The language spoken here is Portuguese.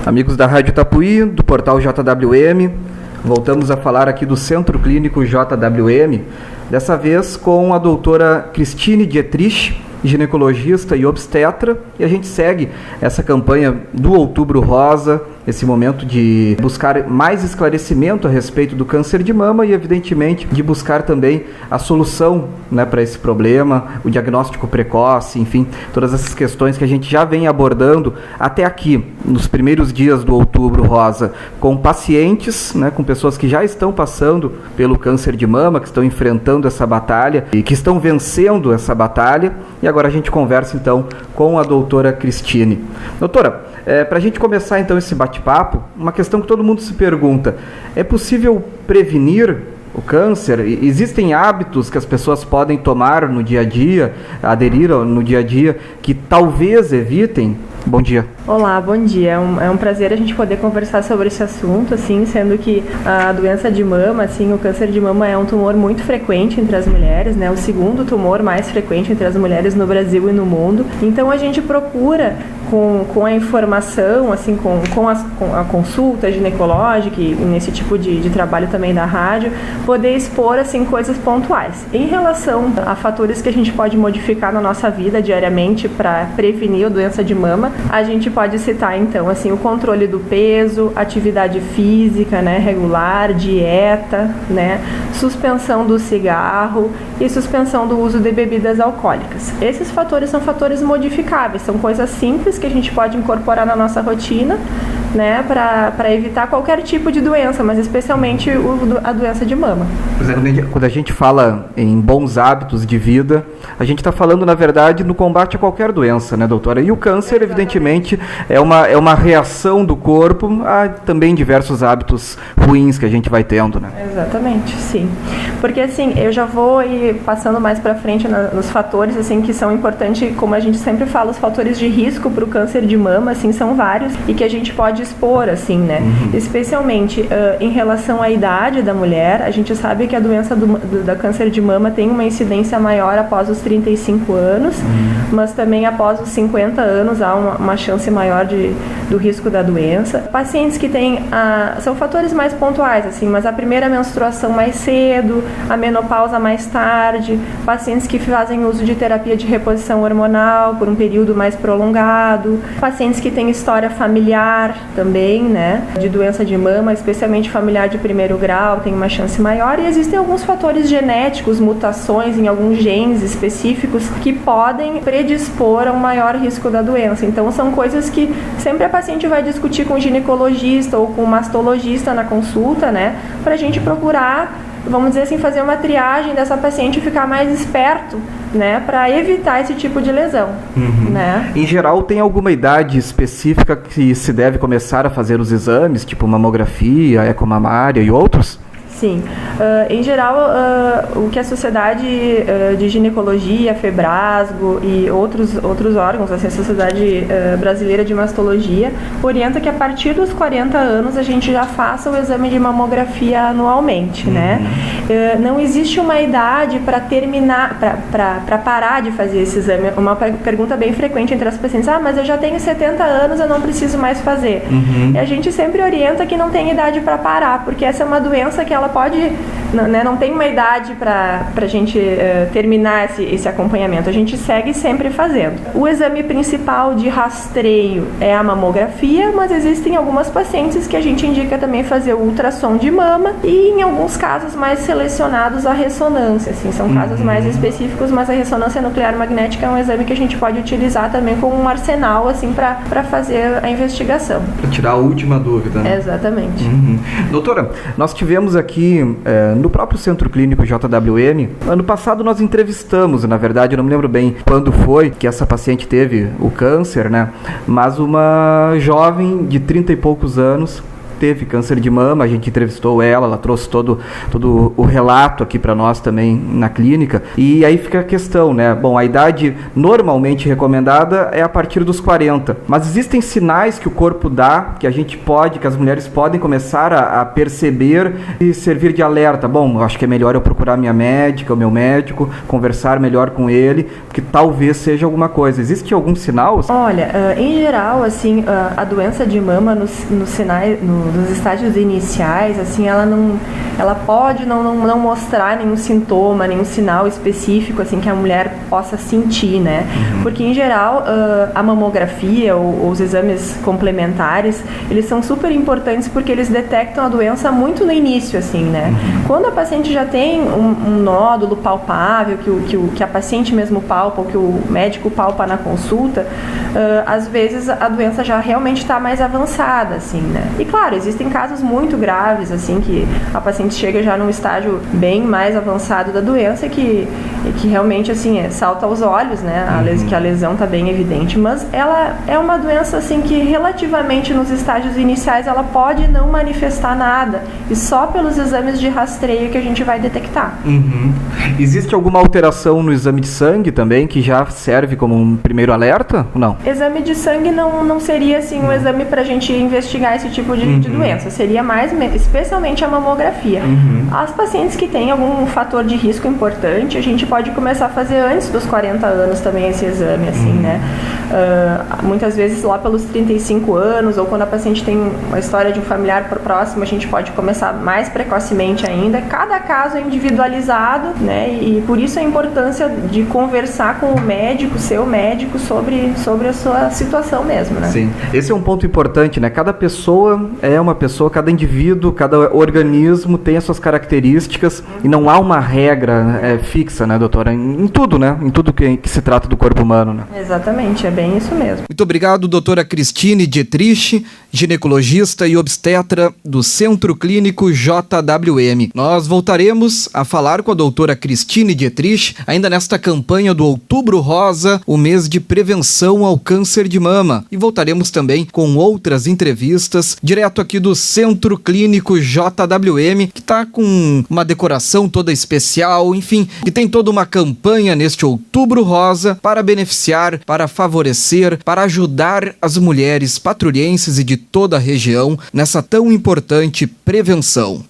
Amigos da Rádio Tapuí, do portal JWM, voltamos a falar aqui do Centro Clínico JWM, dessa vez com a doutora Cristine Dietrich, ginecologista e obstetra, e a gente segue essa campanha do Outubro Rosa, esse momento de buscar mais esclarecimento a respeito do câncer de mama e, evidentemente, de buscar também a solução, né, para esse problema, o diagnóstico precoce, enfim, todas essas questões que a gente já vem abordando até aqui, nos primeiros dias do Outubro Rosa, com pacientes, né, com pessoas que já estão passando pelo câncer de mama, que estão enfrentando essa batalha e que estão vencendo essa batalha. E agora a gente conversa, então, com a doutora Cristine. Doutora, para a gente começar, então, esse bate-papo, uma questão que todo mundo se pergunta: é possível prevenir o câncer? Existem hábitos que as pessoas podem tomar no dia a dia, aderir no dia a dia, que talvez evitem? Bom dia. Olá, bom dia. É um prazer a gente poder conversar sobre esse assunto, assim, sendo que a doença de mama, assim, o câncer de mama é um tumor muito frequente entre as mulheres, né? O segundo tumor mais frequente entre as mulheres no Brasil e no mundo. Então a gente procura, com a informação, assim, com a consulta ginecológica e nesse tipo de trabalho também da rádio, poder expor, assim, coisas pontuais. Em relação a fatores que a gente pode modificar na nossa vida diariamente para prevenir a doença de mama, a gente pode citar, então, assim, o controle do peso, atividade física, né, regular, dieta, né, suspensão do cigarro e suspensão do uso de bebidas alcoólicas. Esses fatores são fatores modificáveis, são coisas simples que a gente pode incorporar na nossa rotina, né, para evitar qualquer tipo de doença, mas especialmente a doença de mama. Quando a gente fala em bons hábitos de vida, a gente está falando, na verdade, no combate a qualquer doença, né, doutora? E o câncer, evidentemente, é uma reação do corpo a também diversos hábitos ruins que a gente vai tendo, né? Exatamente, sim. Porque, assim, eu já vou ir passando mais para frente nos fatores, assim, que são importantes, como a gente sempre fala, os fatores de risco para o câncer de mama, assim, são vários e que a gente pode expor, assim, né? Especialmente em relação à idade da mulher, a gente sabe que a doença da câncer de mama tem uma incidência maior após os 35 anos, mas também após os 50 anos há uma chance maior do risco da doença. Pacientes que têm, são fatores mais pontuais, assim, mas a primeira menstruação mais cedo, a menopausa mais tarde, pacientes que fazem uso de terapia de reposição hormonal por um período mais prolongado, pacientes que têm história familiar também, né, de doença de mama, especialmente familiar de primeiro grau, tem uma chance maior, e existem alguns fatores genéticos, mutações em alguns genes específicos que podem predispor a um maior risco da doença. Então são coisas que sempre a paciente vai discutir com o ginecologista ou com o mastologista na consulta, né, pra gente procurar, vamos dizer assim, fazer uma triagem dessa paciente e ficar mais esperto, né, para evitar esse tipo de lesão, né? Em geral, tem alguma idade específica que se deve começar a fazer os exames, tipo mamografia, ecomamária e outros? Sim. Em geral, o que a Sociedade de Ginecologia, Febrasgo e outros órgãos, assim, a Sociedade Brasileira de Mastologia, orienta que a partir dos 40 anos a gente já faça o exame de mamografia anualmente, né? Não existe uma idade para terminar, para parar de fazer esse exame. Uma pergunta bem frequente entre as pacientes: mas eu já tenho 70 anos, eu não preciso mais fazer. E a gente sempre orienta que não tem idade para parar, porque essa é uma doença que ela pode, né, não tem uma idade para a gente terminar esse acompanhamento. A gente segue sempre fazendo. O exame principal de rastreio é a mamografia, mas existem algumas pacientes que a gente indica também fazer o ultrassom de mama e, em alguns casos mais selecionados, a ressonância. Assim, são casos mais específicos, mas a ressonância nuclear magnética é um exame que a gente pode utilizar também como um arsenal, assim, para fazer a investigação. Para tirar a última dúvida, né? Exatamente. Doutora, nós tivemos aqui no próprio Centro Clínico JWM, ano passado nós entrevistamos, na verdade eu não me lembro bem quando foi que essa paciente teve o câncer, né? Mas uma jovem de 30 e poucos anos teve câncer de mama, a gente entrevistou ela trouxe todo o relato aqui para nós também na clínica, e aí fica a questão, né? Bom, a idade normalmente recomendada é a partir dos 40, mas existem sinais que o corpo dá, que as mulheres podem começar a perceber e servir de alerta. Bom, eu acho que é melhor eu procurar minha médica, o meu médico, conversar melhor com ele, porque talvez seja alguma coisa. Existe algum sinal? Olha, em geral, assim, a doença de mama nos estágios iniciais, assim, ela pode não mostrar nenhum sintoma, nenhum sinal específico, assim, que a mulher possa sentir, né? Porque, em geral, a mamografia ou os exames complementares, eles são super importantes porque eles detectam a doença muito no início, assim, né? Quando a paciente já tem um nódulo palpável, que a paciente mesmo palpa, ou que o médico palpa na consulta, às vezes a doença já realmente está mais avançada, assim, né? E, claro, existem casos muito graves, assim, que a paciente chega já num estágio bem mais avançado da doença que realmente, assim, salta aos olhos, né? Que a lesão está bem evidente, mas ela é uma doença, assim, que relativamente nos estágios iniciais ela pode não manifestar nada, e só pelos exames de rastreio que a gente vai detectar. Existe alguma alteração no exame de sangue também que já serve como um primeiro alerta ou não? Exame de sangue não seria, assim, um exame para a gente investigar esse tipo de doença, seria mais, especialmente a mamografia. As pacientes que têm algum fator de risco importante, a gente pode começar a fazer antes dos 40 anos também esse exame, assim, né? Muitas vezes lá pelos 35 anos, ou quando a paciente tem uma história de um familiar próximo, a gente pode começar mais precocemente ainda. Cada caso é individualizado, né? E por isso a importância de conversar com o médico, seu médico, sobre a sua situação mesmo, né? Sim. Esse é um ponto importante, né? Cada pessoa é uma pessoa, cada indivíduo, cada organismo tem as suas características e não há uma regra fixa, né, doutora? Em tudo, né? Em tudo que se trata do corpo humano, né? Exatamente, é bem isso mesmo. Muito obrigado, doutora Cristine Dietrich, ginecologista e obstetra do Centro Clínico JWM. Nós voltaremos a falar com a doutora Cristine Dietrich ainda nesta campanha do Outubro Rosa, o mês de prevenção ao câncer de mama. E voltaremos também com outras entrevistas direto aqui do Centro Clínico JWM, que está com uma decoração toda especial, enfim, que tem toda uma campanha neste Outubro Rosa para beneficiar, para favorecer, para ajudar as mulheres patrulhenses e de toda a região nessa tão importante prevenção.